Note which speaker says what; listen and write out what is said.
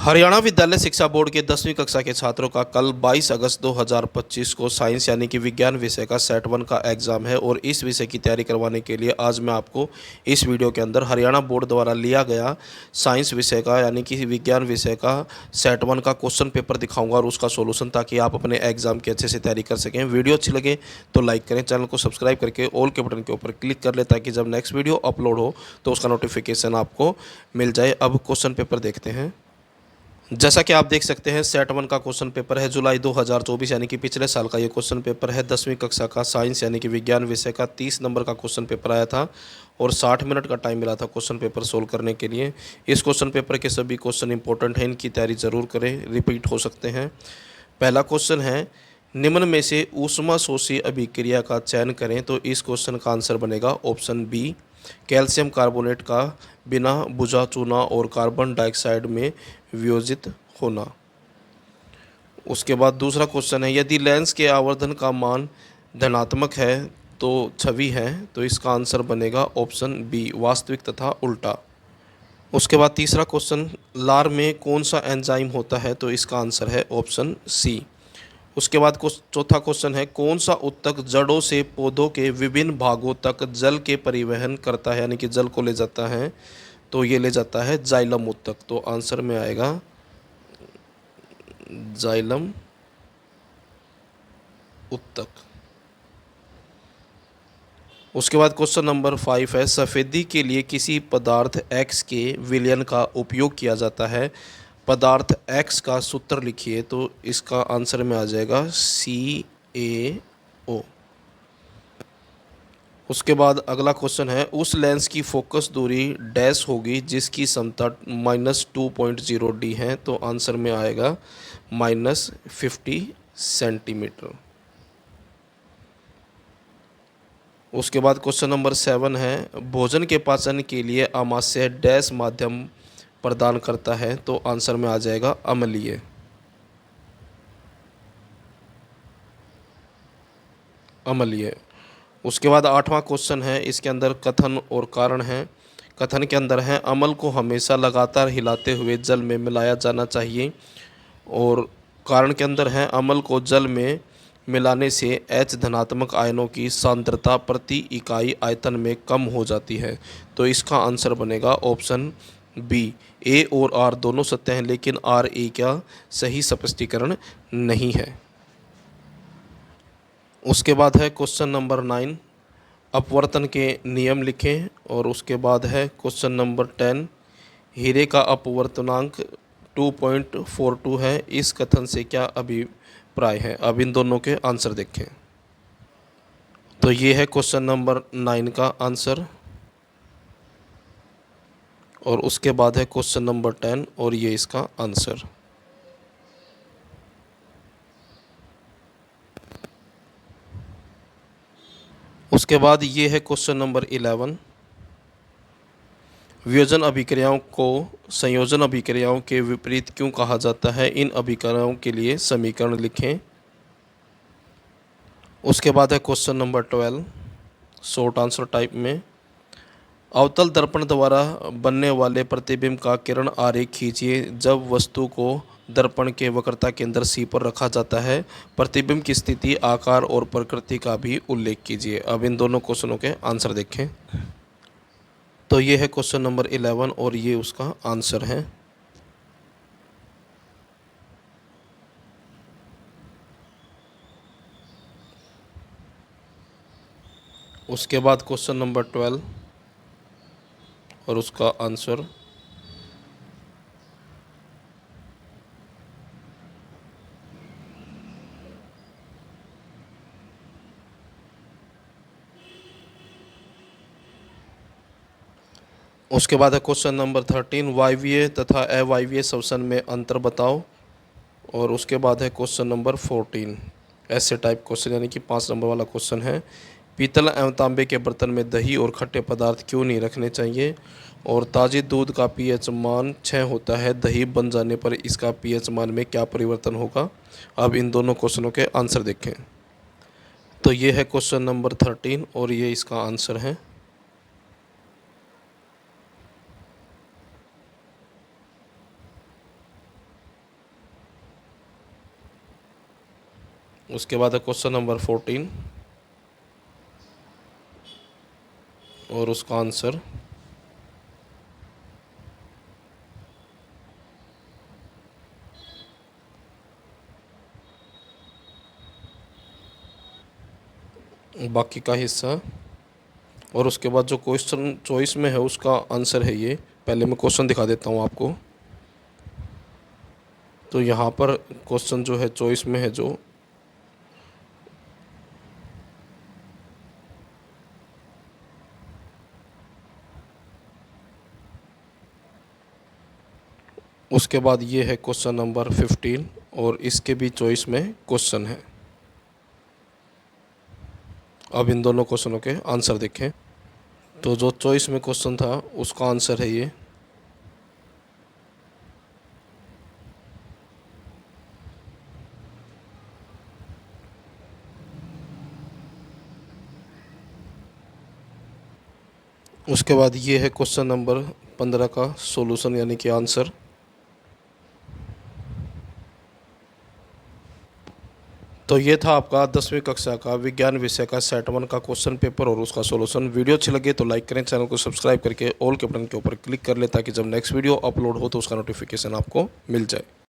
Speaker 1: हरियाणा विद्यालय शिक्षा बोर्ड के 10वीं कक्षा के छात्रों का कल 22 अगस्त 2025 को साइंस यानी कि विज्ञान विषय का सेट 1 का एग्ज़ाम है और इस विषय की तैयारी करवाने के लिए आज मैं आपको इस वीडियो के अंदर हरियाणा बोर्ड द्वारा लिया गया साइंस विषय का यानी कि विज्ञान विषय का सेट 1 का क्वेश्चन पेपर दिखाऊंगा और उसका सोल्यूशन, ताकि आप अपने एग्ज़ाम की अच्छे से तैयारी कर सकें। वीडियो अच्छी लगे तो लाइक करें, चैनल को सब्सक्राइब करके ऑल के बटन के ऊपर क्लिक कर लें, ताकि जब नेक्स्ट वीडियो अपलोड हो तो उसका नोटिफिकेशन आपको मिल जाए। अब क्वेश्चन पेपर देखते हैं। जैसा कि आप देख सकते हैं, सेट 1 का क्वेश्चन पेपर है जुलाई 2024 यानी कि पिछले साल का ये क्वेश्चन पेपर है। 10वीं कक्षा का साइंस यानी कि विज्ञान विषय का 30 नंबर का क्वेश्चन पेपर आया था और 60 मिनट का टाइम मिला था क्वेश्चन पेपर सोल्व करने के लिए। इस क्वेश्चन पेपर के सभी क्वेश्चन इंपॉर्टेंट हैं, इनकी तैयारी ज़रूर करें, रिपीट हो सकते हैं। पहला क्वेश्चन है, निम्न में से ऊष्मा शोषी अभिक्रिया का चयन करें। तो इस क्वेश्चन का आंसर बनेगा ऑप्शन बी, कैल्शियम कार्बोनेट का बिना बुझा चूना और कार्बन डाइऑक्साइड में वियोजित होना। उसके बाद दूसरा क्वेश्चन है, यदि लेंस के आवर्धन का मान धनात्मक है तो छवि है। तो इसका आंसर बनेगा ऑप्शन बी, वास्तविक तथा उल्टा। उसके बाद तीसरा क्वेश्चन, लार में कौन सा एंजाइम होता है। तो इसका आंसर है ऑप्शन सी। उसके बाद चौथा क्वेश्चन है, कौन सा ऊतक जड़ों से पौधों के विभिन्न भागों तक जल के परिवहन करता है, यानी कि जल को ले जाता है। तो ये ले जाता है जाइलम ऊतक। तो आंसर में आएगा जाइलम ऊतक। उसके बाद क्वेश्चन नंबर 5 है, सफ़ेदी के लिए किसी पदार्थ X के विलयन का उपयोग किया जाता है। पदार्थ X का सूत्र लिखिए। तो इसका आंसर में आ जाएगा CaO। उसके बाद अगला क्वेश्चन है, उस लेंस की फोकस दूरी डैश होगी जिसकी समता -2.0D है। तो आंसर में आएगा -50 सेंटीमीटर। उसके बाद क्वेश्चन नंबर 7 है, भोजन के पाचन के लिए आमाशय डैश माध्यम प्रदान करता है। तो आंसर में आ जाएगा अम्लीय। अम्लीय। उसके बाद 8वां क्वेश्चन है, इसके अंदर कथन और कारण है। कथन के अंदर है, अम्ल को हमेशा लगातार हिलाते हुए जल में मिलाया जाना चाहिए। और कारण के अंदर है, अम्ल को जल में मिलाने से H धनात्मक आयनों की सांद्रता प्रति इकाई आयतन में कम हो जाती है। तो इसका आंसर बनेगा ऑप्शन बी, A और R दोनों सत्य हैं, लेकिन RA का सही स्पष्टीकरण नहीं है। उसके बाद है क्वेश्चन नंबर 9, अपवर्तन के नियम लिखें। और उसके बाद है क्वेश्चन नंबर 10, हीरे का अपवर्तनांक 2.42 है, इस कथन से क्या अभिप्राय है। अब इन दोनों के आंसर देखें। तो ये है क्वेश्चन नंबर 9 का आंसर और उसके बाद है क्वेश्चन नंबर 10 और ये इसका आंसर। उसके बाद ये है क्वेश्चन नंबर 11, वियोजन अभिक्रियाओं को संयोजन अभिक्रियाओं के विपरीत क्यों कहा जाता है। इन अभिक्रियाओं के लिए समीकरण लिखें। उसके बाद है question number 12, short answer type में, अवतल दर्पण द्वारा बनने वाले प्रतिबिंब का किरण आरेख खींचिए। जब वस्तु को दर्पण के वक्रता केंद्र C पर रखा जाता है, प्रतिबिंब की स्थिति, आकार और प्रकृति का भी उल्लेख कीजिए। अब इन दोनों क्वेश्चनों के आंसर देखें। तो ये है क्वेश्चन नंबर 11 और ये उसका आंसर है। उसके बाद क्वेश्चन नंबर 12 और उसका आंसर। उसके बाद है क्वेश्चन नंबर 13, वायवीय तथा अवायवीय श्वसन में अंतर बताओ। और उसके बाद है क्वेश्चन नंबर 14, ऐसे टाइप क्वेश्चन यानी कि 5 नंबर वाला क्वेश्चन है, पीतल एवं तांबे के बर्तन में दही और खट्टे पदार्थ क्यों नहीं रखने चाहिए। और ताज़े दूध का pH मान 6 होता है, दही बन जाने पर इसका pH मान में क्या परिवर्तन होगा। अब इन दोनों क्वेश्चनों के आंसर देखें। तो ये है क्वेश्चन नंबर 13 और ये इसका आंसर है। उसके बाद है क्वेश्चन नंबर 14 और उसका आंसर। बाकी का हिस्सा और उसके बाद जो क्वेश्चन चॉइस में है उसका आंसर है ये। पहले मैं क्वेश्चन दिखा देता हूँ आपको। तो यहाँ पर क्वेश्चन जो है चॉइस में है जो उसके बाद ये है क्वेश्चन नंबर 15 और इसके भी चॉइस में क्वेश्चन है। अब इन दोनों क्वेश्चनों के आंसर देखें। तो जो चॉइस में क्वेश्चन था उसका आंसर है ये। उसके बाद ये है क्वेश्चन नंबर 15 का सॉल्यूशन यानी कि आंसर। तो ये था आपका 10वीं कक्षा का विज्ञान विषय का सेट 1 का क्वेश्चन पेपर और उसका सॉल्यूशन। वीडियो अच्छी लगे तो लाइक करें, चैनल को सब्सक्राइब करके ऑल के बटन के ऊपर क्लिक कर लें ताकि जब नेक्स्ट वीडियो अपलोड हो तो उसका नोटिफिकेशन आपको मिल जाए।